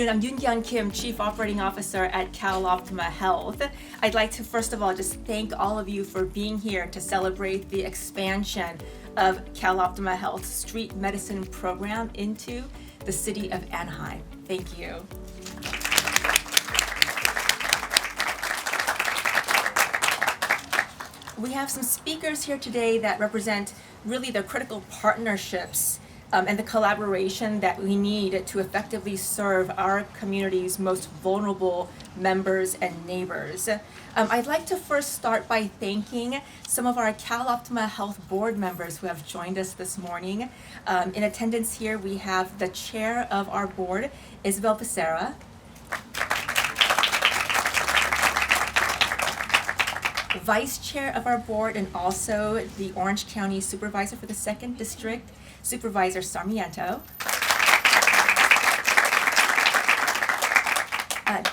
afternoon. I'm Yoon-Kyun Kim, Chief Operating Officer at CalOptima Health. I'd like to first of all just thank all of you for being here to celebrate the expansion of CalOptima Health's street medicine program into the city of Anaheim. Thank you. We have some speakers here today that represent really the critical partnerships and the collaboration that we need to effectively serve our community's most vulnerable members and neighbors. I'd like to first start by thanking some of our CalOptima Health board members who have joined us this morning. In attendance here, we have the chair of our board, Isabel Becerra. Vice chair of our board and also the Orange County supervisor for the 2nd District, Supervisor Sarmiento.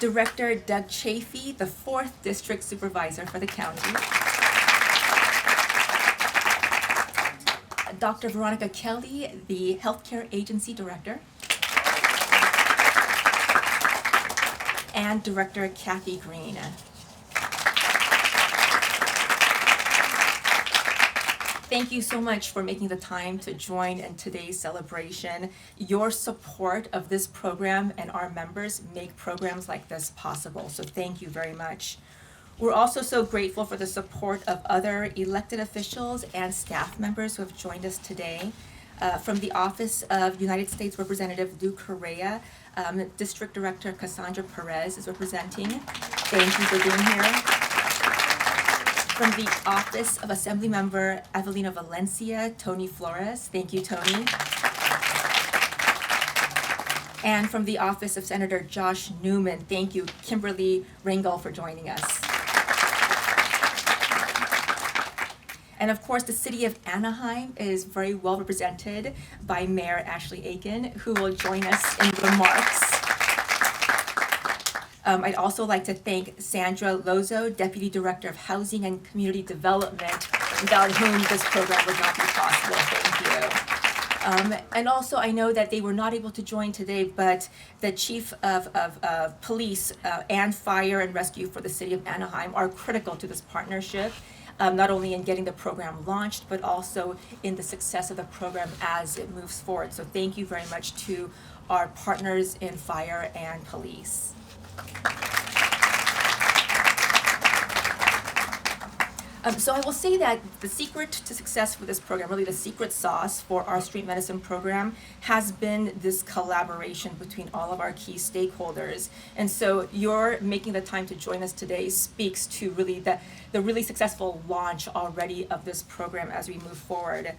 Director Doug Chafee, the 4th District Supervisor for the county. Dr. Veronica Kelly, the Healthcare Agency Director. And Director Kathy Green. Thank you so much for making the time to join in today's celebration. Your support of this program and our members make programs like this possible, so thank you very much. We're also so grateful for the support of other elected officials and staff members who have joined us today. From the Office of United States Representative Lou Correa, District Director Cassandra Perez is representing. Thank you for being here. From the Office of Assemblymember Evelina Valencia, Tony Flores. Thank you, Tony. And from the Office of Senator Josh Newman, thank you, Kimberly Ringel, for joining us. And of course, the city of Anaheim is very well represented by Mayor Ashley Aiken, who will join us in remarks. I'd also like to thank Sandra Lozo, Deputy Director of Housing and Community Development, without whom this program would not be possible. Thank you. And also, I know that they were not able to join today, but the Chief of Police and Fire and Rescue for the City of Anaheim are critical to this partnership, not only in getting the program launched, but also in the success of the program as it moves forward. So thank you very much to our partners in fire and police. So I will say that the secret to success for this program, really the secret sauce for our street medicine program, has been this collaboration between all of our key stakeholders. And so your making the time to join us today speaks to really the really successful launch already of this program as we move forward.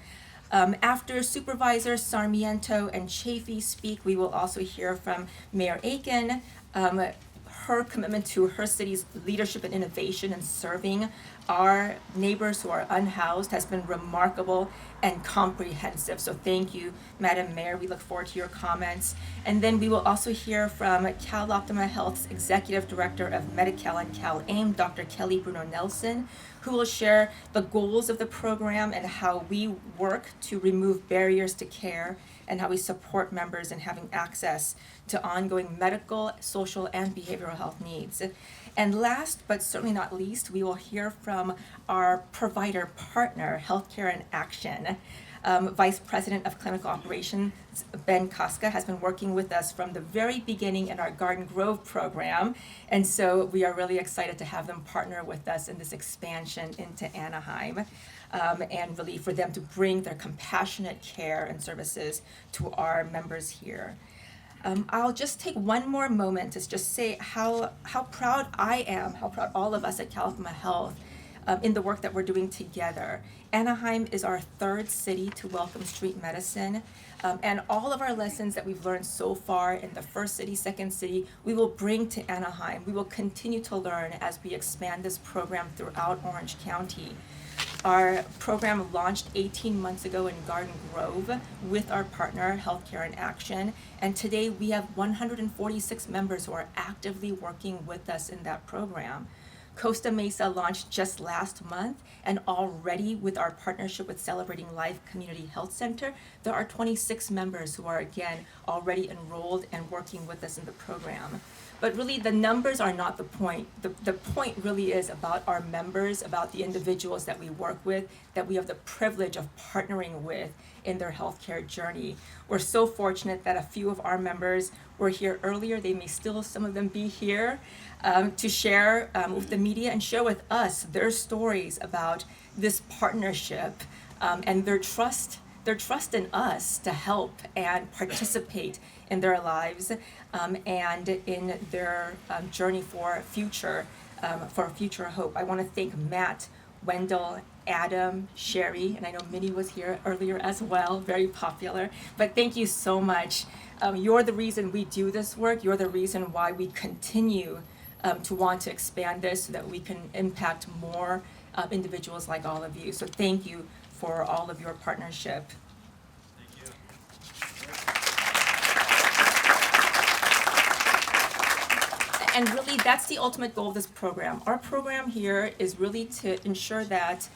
After Supervisor Sarmiento and Chafee speak, we will also hear from Mayor Aiken. Her commitment to her city's leadership and innovation and serving our neighbors who are unhoused has been remarkable and comprehensive. So thank you, Madam Mayor. We look forward to your comments. And then we will also hear from CalOptima Health's Executive Director of Medi-Cal and CalAIM, Dr. Kelly Bruno Nelson, who will share the goals of the program and how we work to remove barriers to care and how we support members in having access to ongoing medical, social, and behavioral health needs. And last, but certainly not least, we will hear from our provider partner, Healthcare in Action. Vice President of Clinical Operations, Ben Koska, has been working with us from the very beginning in our Garden Grove program. And so we are really excited to have them partner with us in this expansion into Anaheim. And really for them to bring their compassionate care and services to our members here. I'll just take one more moment to just say how proud I am, how proud all of us at CalOptima Health in the work that we're doing together. Anaheim is our 3rd city to welcome street medicine, and all of our lessons that we've learned so far in the 1st city, 2nd city, we will bring to Anaheim. We will continue to learn as we expand this program throughout Orange County. Our program launched 18 months ago in Garden Grove with our partner, Healthcare in Action, and today we have 146 members who are actively working with us in that program. Costa Mesa launched just last month, and already with our partnership with Celebrating Life Community Health Center, there are 26 members who are, again, already enrolled and working with us in the program. But really, the numbers are not the point. The point really is about our members, about the individuals that we work with, that we have the privilege of partnering with in their healthcare journey. We're so fortunate that a few of our members were here earlier. They may still, some of them, be here to share with the media and share with us their stories about this partnership and their trust in us to help and participate in their lives and in their journey for future hope. I want to thank Matt, Wendell, Adam, Sherry, and I know Minnie was here earlier as well, very popular. But thank you so much. You're the reason we do this work. You're the reason why we continue to want to expand this so that we can impact more individuals like all of you. So thank you for all of your partnership. Thank you. And really, that's the ultimate goal of this program. Our program here is really to ensure that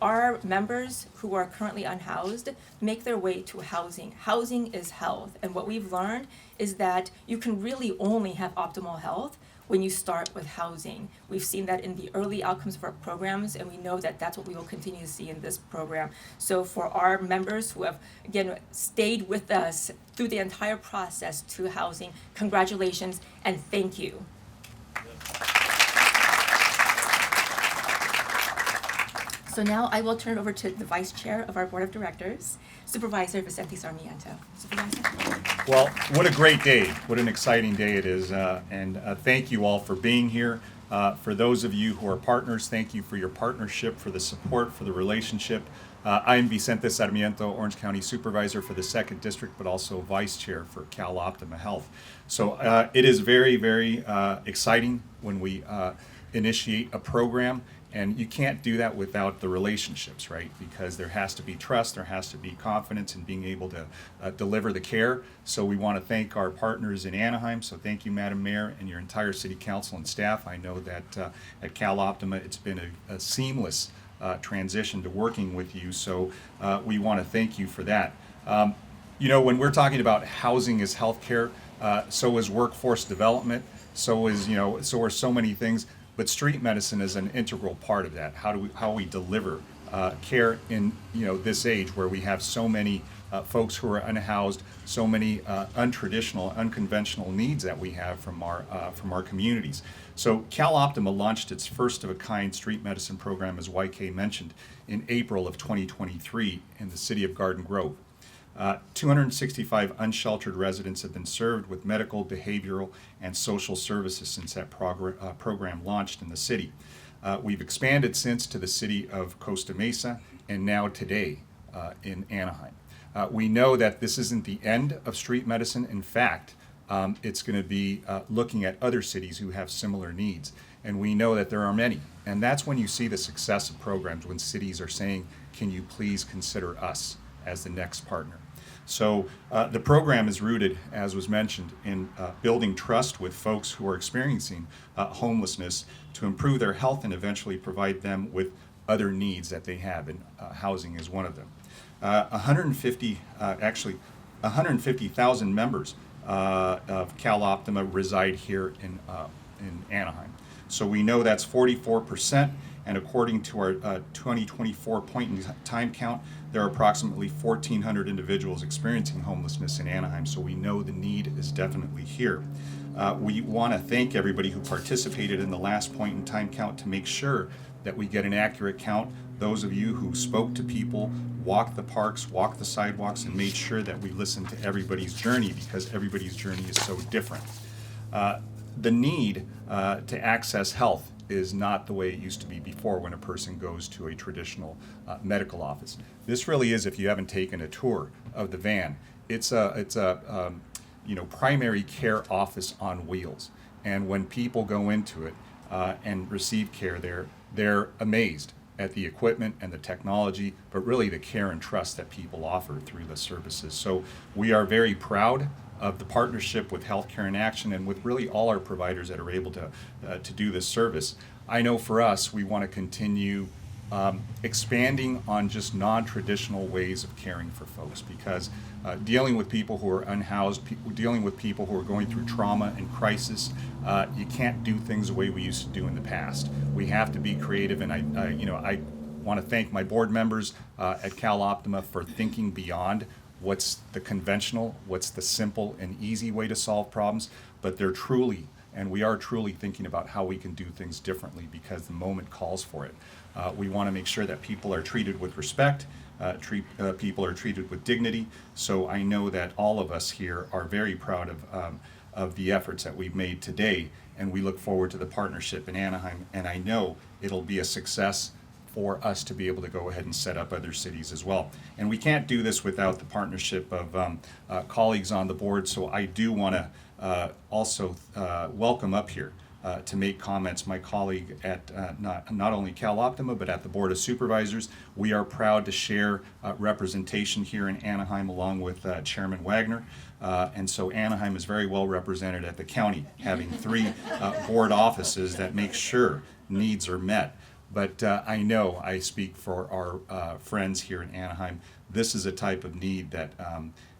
our members who are currently unhoused make their way to housing. Housing is health, and what we've learned is that you can really only have optimal health when you start with housing. We've seen that in the early outcomes of our programs, and we know that that's what we will continue to see in this program. So for our members who have, again, stayed with us through the entire process to housing, congratulations and thank you. So now I will turn it over to the Vice Chair of our Board of Directors, Supervisor Vicente Sarmiento. Supervisor. Well, what a great day. What an exciting day it is. And thank you all for being here. For those of you who are partners, thank you for your partnership, for the support, for the relationship. I am Vicente Sarmiento, Orange County Supervisor for the 2nd District, but also Vice Chair for CalOptima Health. So it is very, very exciting when we initiate a program. And you can't do that without the relationships, right? Because there has to be trust, there has to be confidence in being able to deliver the care. So we want to thank our partners in Anaheim. So thank you, Madam Mayor, and your entire City Council and staff. I know that at CalOptima it's been a seamless transition to working with you. So we want to thank you for that. You know, when we're talking about housing as healthcare, so is workforce development, so are so many things. But street medicine is an integral part of that. How we deliver care in this age where we have so many folks who are unhoused, so many untraditional, unconventional needs that we have from our communities. So CalOptima launched its first of a kind street medicine program, as YK mentioned, in April of 2023 in the city of Garden Grove. 265 unsheltered residents have been served with medical, behavioral, and social services since that program launched in the city. We've expanded since to the city of Costa Mesa and now today in Anaheim. We know that this isn't the end of street medicine. In fact, it's going to be looking at other cities who have similar needs. And we know that there are many. And that's when you see the success of programs, when cities are saying, can you please consider us as the next partner? So the program is rooted, as was mentioned, in building trust with folks who are experiencing homelessness to improve their health and eventually provide them with other needs that they have, and housing is one of them. 150,000 members of CalOptima reside here in Anaheim. So we know that's 44%, and according to our 2024 point in time count, there are approximately 1,400 individuals experiencing homelessness in Anaheim, so we know the need is definitely here. We want to thank everybody who participated in the last point in time count to make sure that we get an accurate count. Those of you who spoke to people, walked the parks, walked the sidewalks, and made sure that we listened to everybody's journey, because everybody's journey is so different. The need to access health is not the way it used to be before when a person goes to a traditional medical office. This really is, if you haven't taken a tour of the van, it's a primary care office on wheels. And when people go into it and receive care there, they're amazed at the equipment and the technology, but really the care and trust that people offer through the services. So we are very proud of the partnership with Healthcare in Action and with really all our providers that are able to do this service. I know for us, we want to continue expanding on just non-traditional ways of caring for folks, because dealing with people who are unhoused, dealing with people who are going through trauma and crisis, you can't do things the way we used to do in the past. We have to be creative, and I want to thank my board members at CalOptima for thinking beyond what's the conventional, what's the simple and easy way to solve problems, but they're truly, and we are truly thinking about how we can do things differently because the moment calls for it. We want to make sure that people are treated with respect, people are treated with dignity. So I know that all of us here are very proud of the efforts that we've made today, and we look forward to the partnership in Anaheim, and I know it'll be a success for us to be able to go ahead and set up other cities as well. And we can't do this without the partnership of colleagues on the board, so I do want to also welcome up here to make comments my colleague at not only CalOptima but at the Board of Supervisors. We are proud to share representation here in Anaheim along with Chairman Wagner. And so Anaheim is very well represented at the county, having 3 board offices that make sure needs are met. But I know I speak for our friends here in Anaheim. This is a type of need that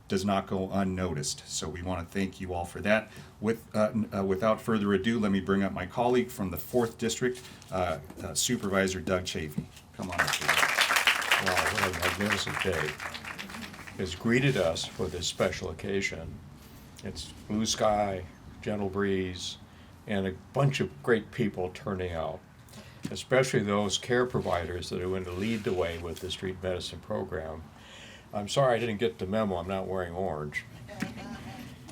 does not go unnoticed. So we want to thank you all for that. Without further ado, let me bring up my colleague from the 4th District, Supervisor Doug Chafee. Come on up here. Wow, what a magnificent day. Has greeted us for this special occasion. It's blue sky, gentle breeze, and a bunch of great people turning out, especially those care providers that are going to lead the way with the street medicine program. I'm sorry I didn't get the memo. I'm not wearing orange.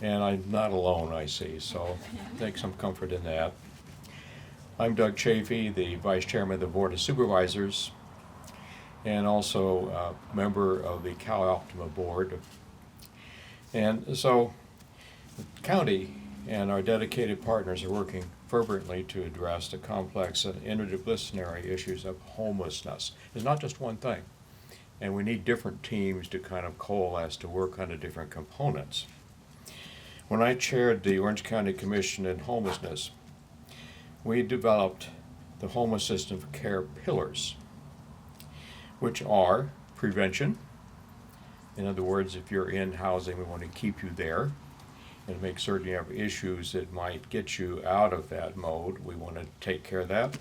And I'm not alone, I see, so take some comfort in that. I'm Doug Chafee, the Vice Chairman of the Board of Supervisors, and also a member of the CalOptima Board. And so the county and our dedicated partners are working fervently to address the complex and interdisciplinary issues of homelessness. It's not just one thing, and we need different teams to kind of coalesce to work on the different components. When I chaired the Orange County Commission on Homelessness, we developed the Homeless System for Care pillars, which are prevention. In other words, if you're in housing, we want to keep you there and make certain you have issues that might get you out of that mode. We want to take care of that.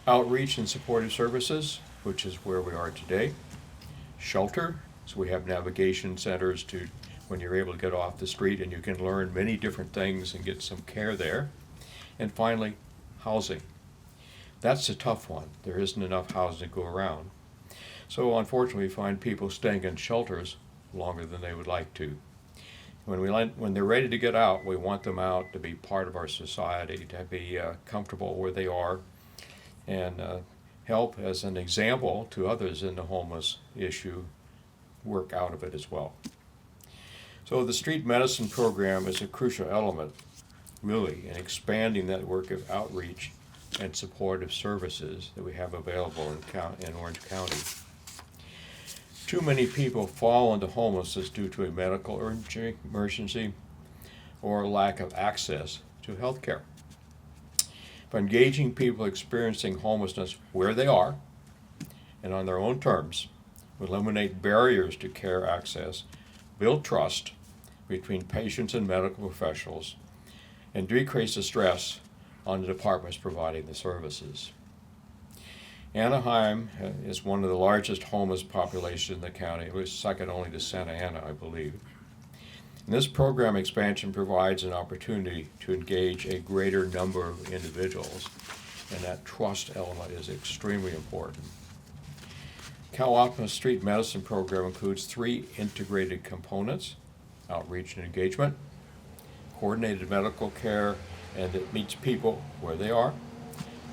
Outreach and supportive services, which is where we are today. Shelter, so we have navigation centers to when you're able to get off the street and you can learn many different things and get some care there. And finally, housing. That's a tough one. There isn't enough housing to go around. So unfortunately, we find people staying in shelters longer than they would like to. When they're ready to get out, we want them out to be part of our society, to be comfortable where they are, and help as an example to others in the homeless issue work out of it as well. So the street medicine program is a crucial element, really, in expanding that work of outreach and supportive services that we have available in Orange County. Too many people fall into homelessness due to a medical emergency or a lack of access to health care. By engaging people experiencing homelessness where they are and on their own terms, we eliminate barriers to care access, build trust between patients and medical professionals, and decrease the stress on the departments providing the services. Anaheim is one of the largest homeless populations in the county. It was second only to Santa Ana, I believe. And this program expansion provides an opportunity to engage a greater number of individuals, and that trust element is extremely important. CalOptima's street medicine program includes 3 integrated components: outreach and engagement, coordinated medical care, and it meets people where they are,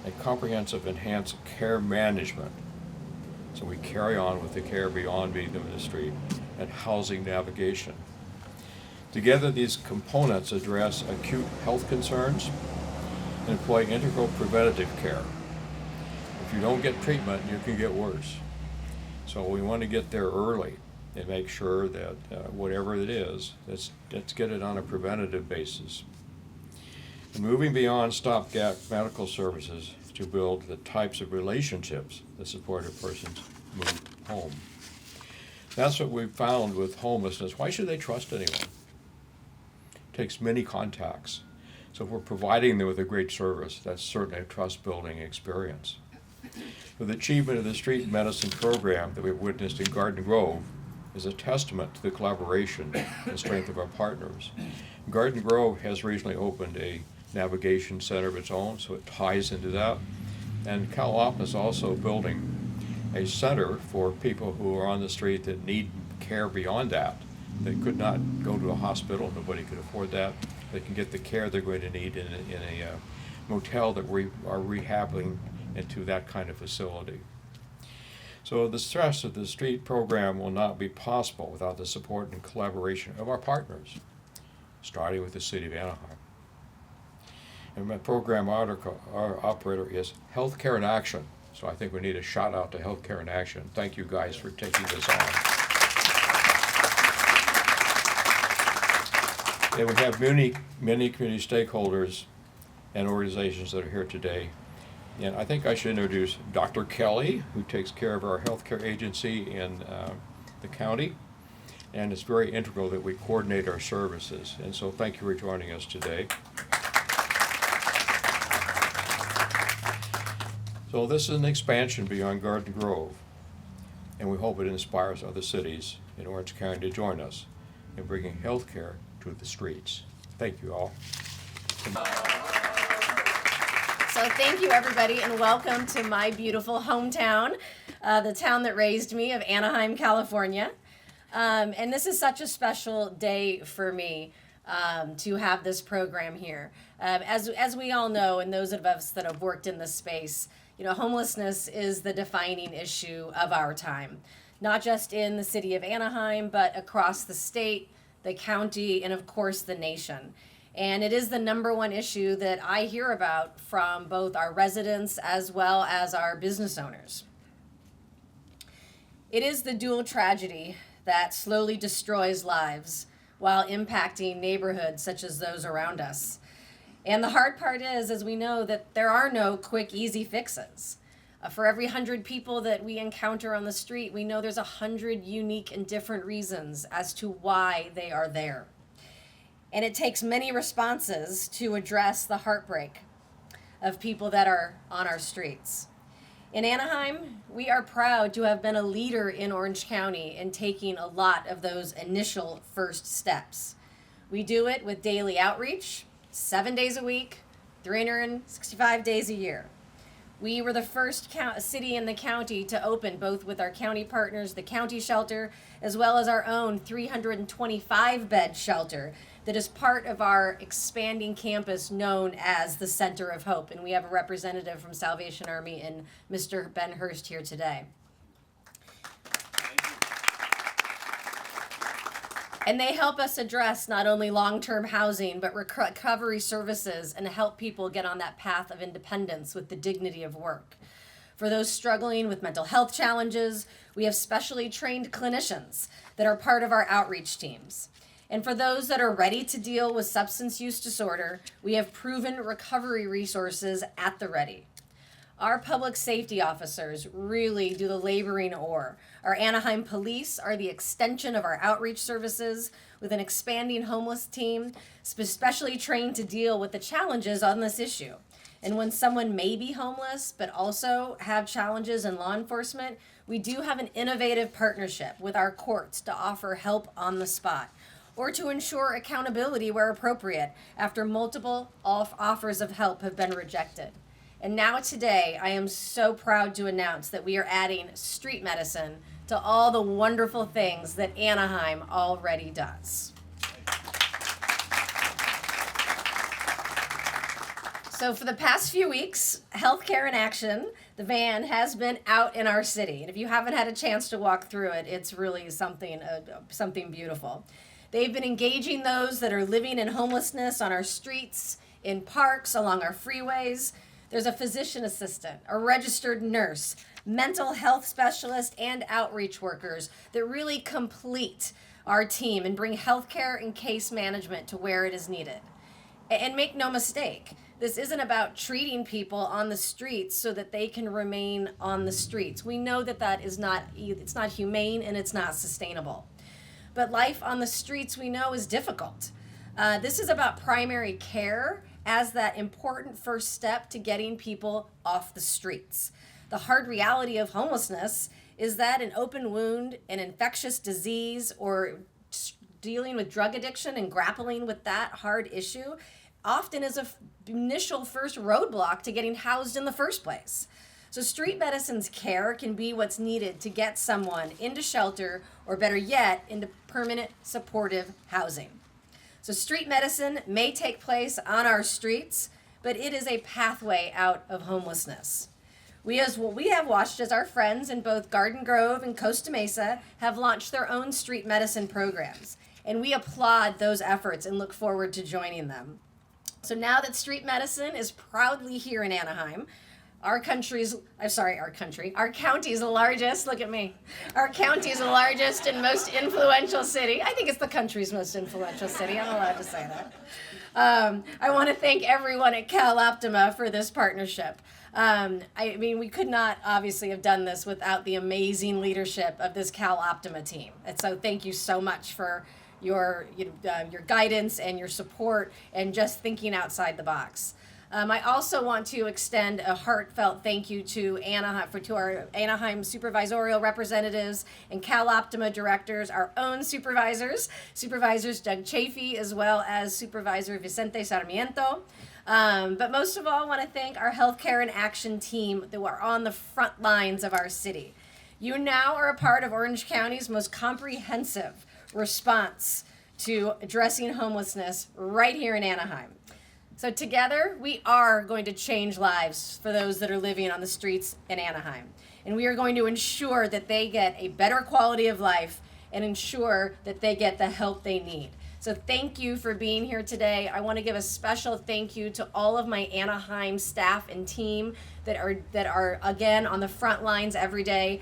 and comprehensive enhanced care management. So we carry on with the care beyond meeting them in the street, and housing navigation. Together, these components address acute health concerns and employ integral preventative care. If you don't get treatment, you can get worse. So we want to get there early and make sure that whatever it is, let's get it on a preventative basis. And moving beyond stopgap medical services to build the types of relationships that support a person's move home. That's what we've found with homelessness. Why should they trust anyone? It takes many contacts. So if we're providing them with a great service, that's certainly a trust-building experience. With the achievement of the street medicine program that we've witnessed in Garden Grove is a testament to the collaboration and strength of our partners. Garden Grove has recently opened a navigation center of its own, so it ties into that. And CalOptima is also building a center for people who are on the street that need care beyond that. They could not go to a hospital, nobody could afford that. They can get the care they're going to need in a motel that we are rehabbing into that kind of facility. So the stress of the street program will not be possible without the support and collaboration of our partners, starting with the City of Anaheim. And my program operator is Healthcare in Action. So I think we need a shout out to Healthcare in Action. Thank you guys for taking this on. And we have many community stakeholders and organizations that are here today. And I think I should introduce Dr. Kelly, who takes care of our healthcare agency in the county. And it's very integral that we coordinate our services. And so thank you for joining us today. So this is an expansion beyond Garden Grove, and we hope it inspires other cities in Orange County to join us in bringing health care to the streets. Thank you all. So thank you, everybody, and welcome to my beautiful hometown, the town that raised me of Anaheim, California. And this is such a special day for me to have this program here. As we all know, and those of us that have worked in this space, you know, homelessness is the defining issue of our time, not just in the city of Anaheim, but across the state, the county, and of course the nation. And it is the number one issue that I hear about from both our residents as well as our business owners. It is the dual tragedy that slowly destroys lives while impacting neighborhoods such as those around us. And the hard part is, as we know, that there are no quick, easy fixes. For every 100 people that we encounter on the street, we know there's 100 unique and different reasons as to why they are there. And it takes many responses to address the heartbreak of people that are on our streets. In Anaheim, we are proud to have been a leader in Orange County in taking a lot of those initial first steps. We do it with daily outreach, 7 days a week, 365 days a year. We were the first city in the county to open, both with our county partners, the county shelter, as well as our own 325-bed shelter that is part of our expanding campus known as the Center of Hope. And we have a representative from Salvation Army and Mr. Ben Hurst here today. And they help us address not only long-term housing, but recovery services and help people get on that path of independence with the dignity of work. For those struggling with mental health challenges, we have specially trained clinicians that are part of our outreach teams. And for those that are ready to deal with substance use disorder, we have proven recovery resources at the ready. Our public safety officers really do the laboring oar. Our Anaheim police are the extension of our outreach services with an expanding homeless team, specially trained to deal with the challenges on this issue. And when someone may be homeless, but also have challenges in law enforcement, we do have an innovative partnership with our courts to offer help on the spot, or to ensure accountability where appropriate after multiple offers of help have been rejected. And now today, I am so proud to announce that we are adding street medicine to all the wonderful things that Anaheim already does. So for the past few weeks, Healthcare in Action, the van, has been out in our city. And if you haven't had a chance to walk through it, it's really something beautiful. They've been engaging those that are living in homelessness on our streets, in parks, along our freeways. There's a physician assistant, a registered nurse, mental health specialist, and outreach workers that really complete our team and bring healthcare and case management to where it is needed. And make no mistake, This isn't about treating people on the streets so that they can remain on the streets. We know that that is not, it's not humane and it's not sustainable. But life on the streets we know is difficult. This is about primary care as that important first step to getting people off the streets. The hard reality of homelessness is that an open wound, an infectious disease, or dealing with drug addiction and grappling with that hard issue often is an initial first roadblock to getting housed in the first place. So street medicine's care can be what's needed to get someone into shelter, or better yet, into permanent supportive housing. So street medicine may take place on our streets, but it is a pathway out of homelessness. We have watched as our friends in both Garden Grove and Costa Mesa have launched their own street medicine programs, and we applaud those efforts and look forward to joining them. So now that street medicine is proudly here in Anaheim, our county's the largest, look at me, our county's the largest and most influential city. I think it's the country's most influential city, I'm allowed to say that. I want to thank everyone at CalOptima for this partnership. I mean, we could not obviously have done this without the amazing leadership of this CalOptima team. And so thank you so much for your guidance and your support and just thinking outside the box. I also want to extend a heartfelt thank you to our Anaheim supervisorial representatives and CalOptima directors, our own supervisors Doug Chafee, as well as Supervisor Vicente Sarmiento. But most of all, I want to thank our healthcare and action team that are on the front lines of our city. You now are a part of Orange County's most comprehensive response to addressing homelessness right here in Anaheim. So together, we are going to change lives for those that are living on the streets in Anaheim. And we are going to ensure that they get a better quality of life and ensure that they get the help they need. So thank you for being here today. I want to give a special thank you to all of my Anaheim staff and team that are again on the front lines every day.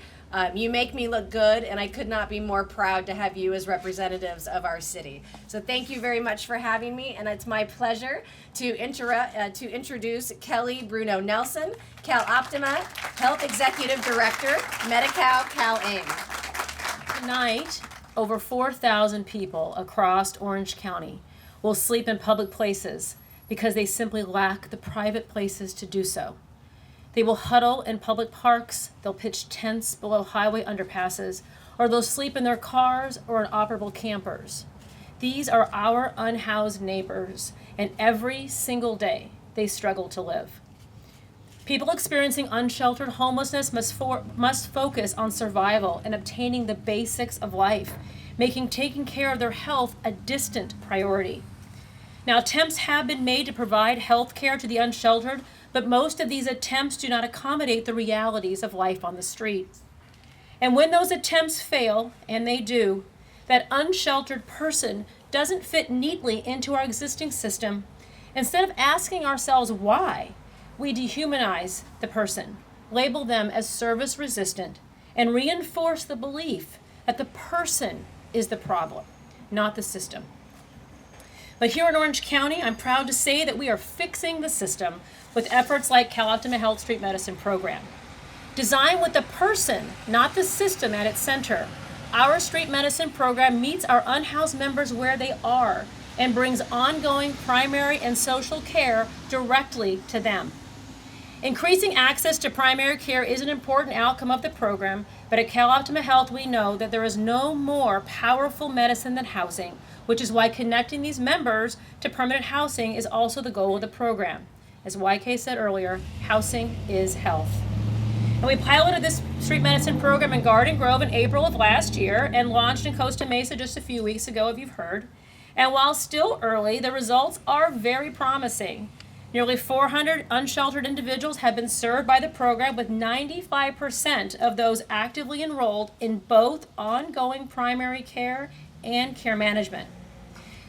You make me look good, and I could not be more proud to have you as representatives of our city. So thank you very much for having me, and it's my pleasure to introduce Kelly Bruno Nelson, CalOptima Health Executive Director, Medi-Cal CalAIM. Tonight, over 4,000 people across Orange County will sleep in public places because they simply lack the private places to do so. They will huddle in public parks, they'll pitch tents below highway underpasses, or they'll sleep in their cars or in operable campers. These are our unhoused neighbors, and every single day they struggle to live. People experiencing unsheltered homelessness must focus on survival and obtaining the basics of life, making taking care of their health a distant priority. Now, attempts have been made to provide health care to the unsheltered, but most of these attempts do not accommodate the realities of life on the streets. And when those attempts fail, and they do, that unsheltered person doesn't fit neatly into our existing system. Instead of asking ourselves why, we dehumanize the person, label them as service resistant, and reinforce the belief that the person is the problem, not the system. But here in Orange County, I'm proud to say that we are fixing the system with efforts like CalOptima Health Street Medicine Program. Designed with the person, not the system, at its center, our street medicine program meets our unhoused members where they are and brings ongoing primary and social care directly to them. Increasing access to primary care is an important outcome of the program, but at CalOptima Health we know that there is no more powerful medicine than housing, which is why connecting these members to permanent housing is also the goal of the program. As YK said earlier, housing is health. And we piloted this street medicine program in Garden Grove in April of last year and launched in Costa Mesa just a few weeks ago, if you've heard. And while still early, the results are very promising. Nearly 400 unsheltered individuals have been served by the program, with 95% of those actively enrolled in both ongoing primary care and care management.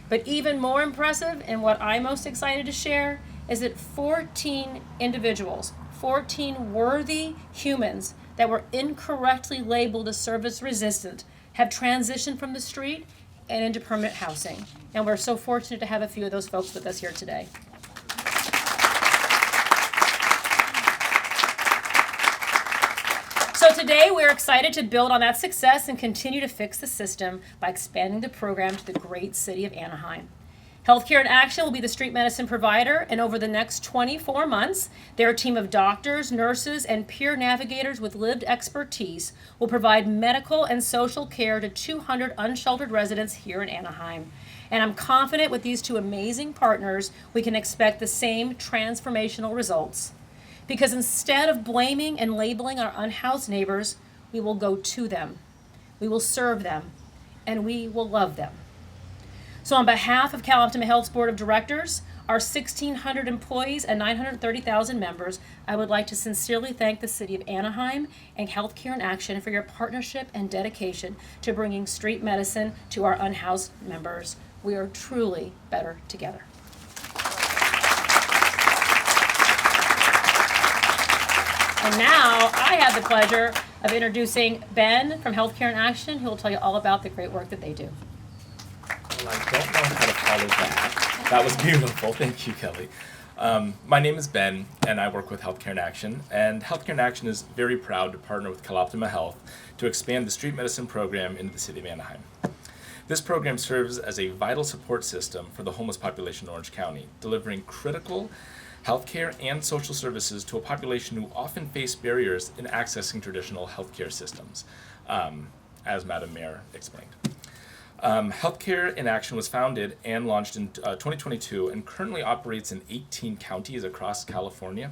But even more impressive, and what I'm most excited to share, is that 14 individuals, 14 worthy humans that were incorrectly labeled as service resistant, have transitioned from the street and into permanent housing. And we're so fortunate to have a few of those folks with us here today. So today we're excited to build on that success and continue to fix the system by expanding the program to the great city of Anaheim. Healthcare in Action will be the street medicine provider, and over the next 24 months, their team of doctors, nurses, and peer navigators with lived expertise will provide medical and social care to 200 unsheltered residents here in Anaheim. And I'm confident with these two amazing partners, we can expect the same transformational results. Because instead of blaming and labeling our unhoused neighbors, we will go to them, we will serve them, and we will love them. So on behalf of CalOptima Health's Board of Directors, our 1,600 employees and 930,000 members, I would like to sincerely thank the City of Anaheim and Healthcare in Action for your partnership and dedication to bringing street medicine to our unhoused members. We are truly better together. And now I have the pleasure of introducing Ben from Healthcare in Action, who will tell you all about the great work that they do. Well, I don't know how to follow that. That was beautiful. Thank you, Kelly. My name is Ben, and I work with Healthcare in Action. And Healthcare in Action is very proud to partner with CalOptima Health to expand the street medicine program into the city of Anaheim. This program serves as a vital support system for the homeless population in Orange County, delivering critical healthcare and social services to a population who often face barriers in accessing traditional healthcare systems, as Madam Mayor explained. Healthcare in Action was founded and launched in 2022 and currently operates in 18 counties across California.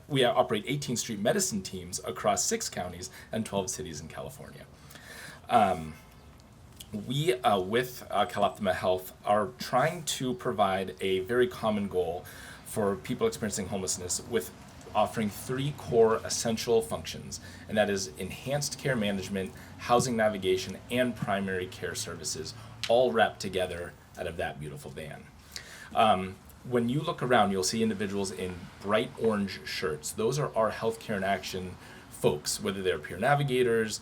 We operate 18 street medicine teams across 6 counties and 12 cities in California. We, with CalOptima Health, are trying to provide a very common goal for people experiencing homelessness with offering 3 core essential functions, and that is enhanced care management, housing navigation, and primary care services, all wrapped together out of that beautiful van. When you look around, you'll see individuals in bright orange shirts. Those are our Healthcare in Action folks, whether they're peer navigators,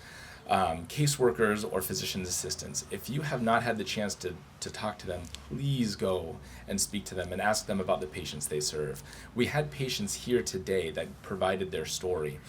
caseworkers, or physician assistants. If you have not had the chance to talk to them, please go and speak to them and ask them about the patients they serve. We had patients here today that provided their story,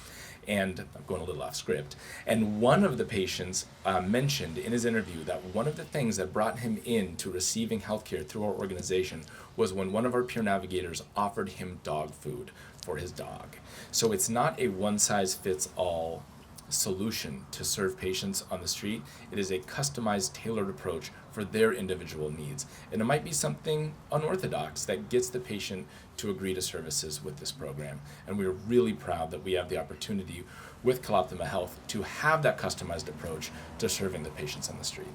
and I'm going a little off script, and one of the patients mentioned in his interview that one of the things that brought him in to receiving healthcare through our organization was when one of our peer navigators offered him dog food for his dog. So it's not a one-size-fits-all solution to serve patients on the street. It is a customized, tailored approach for their individual needs. And it might be something unorthodox that gets the patient to agree to services with this program. And we are really proud that we have the opportunity with CalOptima Health to have that customized approach to serving the patients on the street.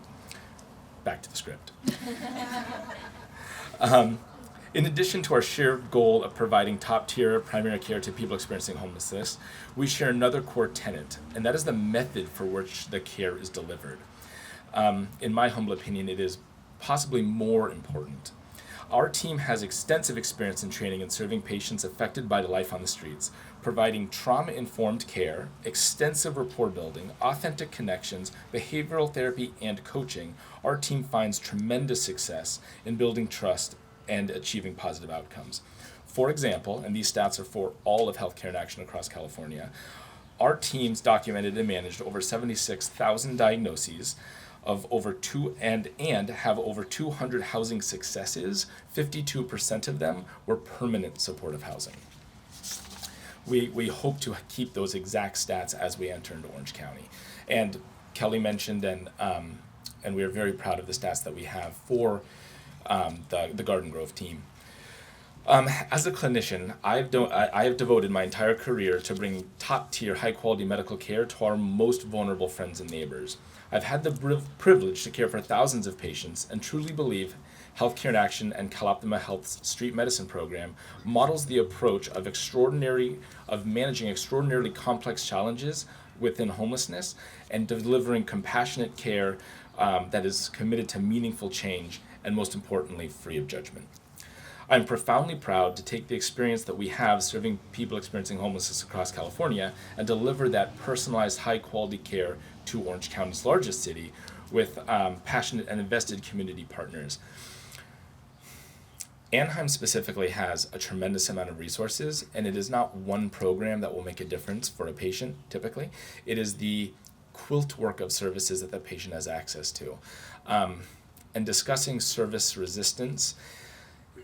Back to the script. In addition to our shared goal of providing top-tier primary care to people experiencing homelessness, we share another core tenet, and that is the method for which the care is delivered. In my humble opinion, it is possibly more important. Our team has extensive experience in training and serving patients affected by life on the streets, providing trauma-informed care, extensive rapport building, authentic connections, behavioral therapy, and coaching. Our team finds tremendous success in building trust and achieving positive outcomes. For example, and these stats are for all of Healthcare in Action across California, our teams documented and managed over 76,000 diagnoses of and have over 200 housing successes. 52% of them were permanent supportive housing. We hope to keep those exact stats as we enter into Orange County. And Kelly mentioned, and we are very proud of the stats that we have for the Garden Grove team. As a clinician, I have devoted my entire career to bring top-tier, high-quality medical care to our most vulnerable friends and neighbors. I've had the privilege to care for thousands of patients and truly believe Healthcare in Action and CalOptima Health's street medicine program models the approach of managing extraordinarily complex challenges within homelessness and delivering compassionate care that is committed to meaningful change and, most importantly, free of judgment. I'm profoundly proud to take the experience that we have serving people experiencing homelessness across California and deliver that personalized, high-quality care to Orange County's largest city with passionate and invested community partners. Anaheim specifically has a tremendous amount of resources, and it is not one program that will make a difference for a patient, typically. It is the quilt work of services that the patient has access to. And discussing service resistance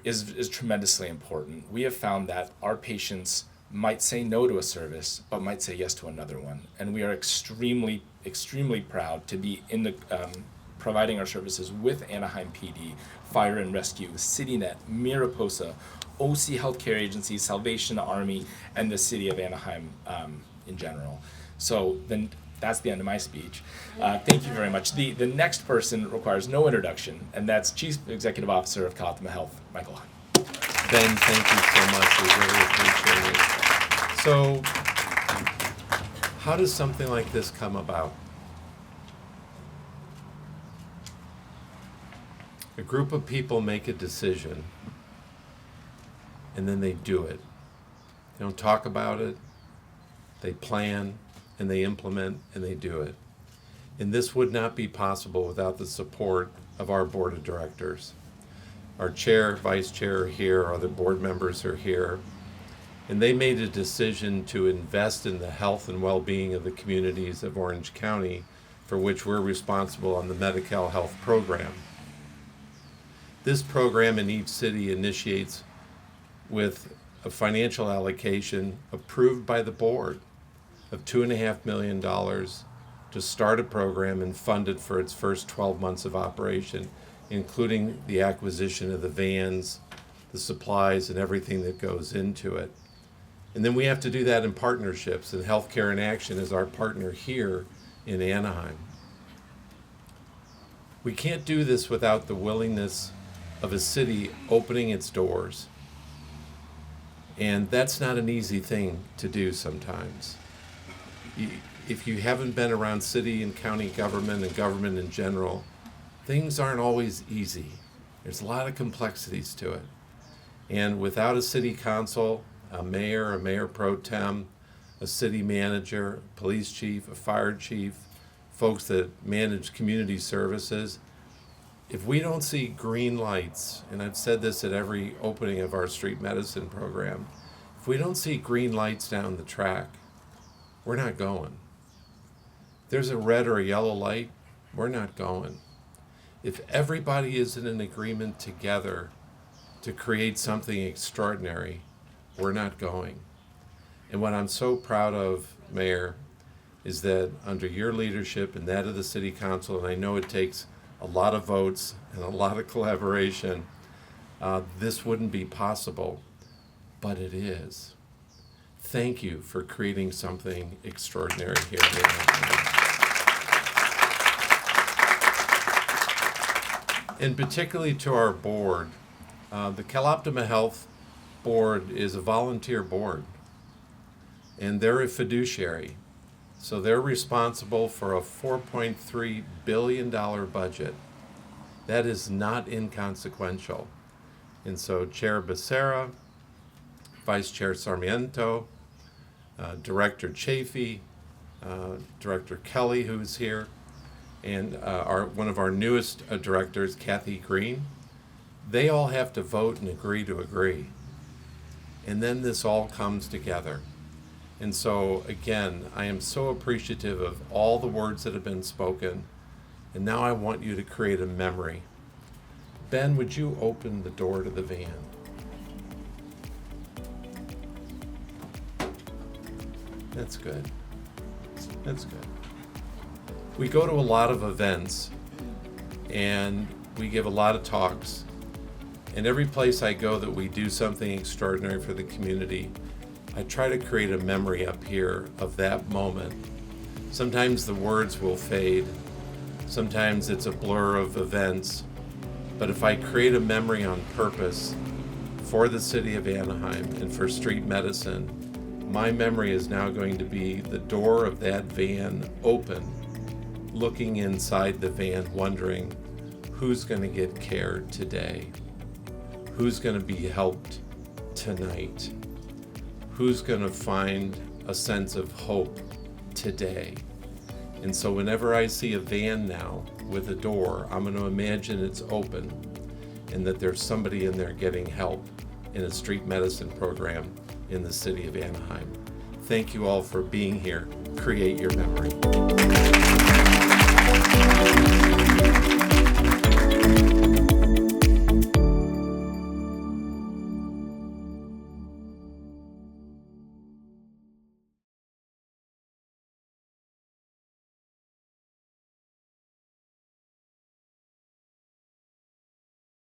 is tremendously important. We have found that our patients might say no to a service, but might say yes to another one. And we are extremely, extremely proud to be in the providing our services with Anaheim PD, Fire and Rescue, CityNet, Mariposa, OC Healthcare Agency, Salvation Army, and the city of Anaheim in general. So then that's the end of my speech. Thank you very much. The next person requires no introduction, and that's Chief Executive Officer of CalOptima Health, Michael Hunt. Ben, thank you so much. We really appreciate it. So, how does something like this come about? A group of people make a decision, and then they do it. They don't talk about it, they plan, and they implement, and they do it. And this would not be possible without the support of our board of directors. Our chair, vice chair are here, our other board members are here, and they made a decision to invest in the health and well-being of the communities of Orange County, for which we're responsible on the Medi-Cal Health Program. This program in each city initiates with a financial allocation approved by the board of $2.5 million to start a program and fund it for its first 12 months of operation, including the acquisition of the vans, the supplies, and everything that goes into it. And then we have to do that in partnerships, and Healthcare in Action is our partner here in Anaheim. We can't do this without the willingness of a city opening its doors. And that's not an easy thing to do sometimes. If you haven't been around city and county government and government in general, things aren't always easy. There's a lot of complexities to it. And without a city council, a mayor pro tem, a city manager, a police chief, a fire chief, folks that manage community services, if we don't see green lights, and I've said this at every opening of our street medicine program, if we don't see green lights down the track, we're not going. If there's a red or a yellow light, we're not going. If everybody is in an agreement together to create something extraordinary, we're not going. And what I'm so proud of, Mayor, is that under your leadership and that of the City Council, and I know it takes a lot of votes and a lot of collaboration, this wouldn't be possible, but it is. Thank you for creating something extraordinary here. And particularly to our board, the CalOptima Health Board is a volunteer board, and they're a fiduciary. So they're responsible for a $4.3 billion budget. That is not inconsequential. And so Chair Becerra, Vice Chair Sarmiento, Director Chafee, Director Kelly, who's here, and one of our newest directors, Kathy Green, they all have to vote and agree to agree. And then this all comes together. And so, again, I am so appreciative of all the words that have been spoken. And now I want you to create a memory. Ben, would you open the door to the van? That's good. That's good. We go to a lot of events, and we give a lot of talks. And every place I go that we do something extraordinary for the community, I try to create a memory up here of that moment. Sometimes the words will fade. Sometimes it's a blur of events. But if I create a memory on purpose for the city of Anaheim and for street medicine, my memory is now going to be the door of that van open, looking inside the van, wondering who's going to get care today, who's going to be helped tonight, who's going to find a sense of hope today. And so whenever I see a van now with a door, I'm going to imagine it's open. and that there's somebody in there getting help in a street medicine program in the city of Anaheim. Thank you all for being here. Create your memory.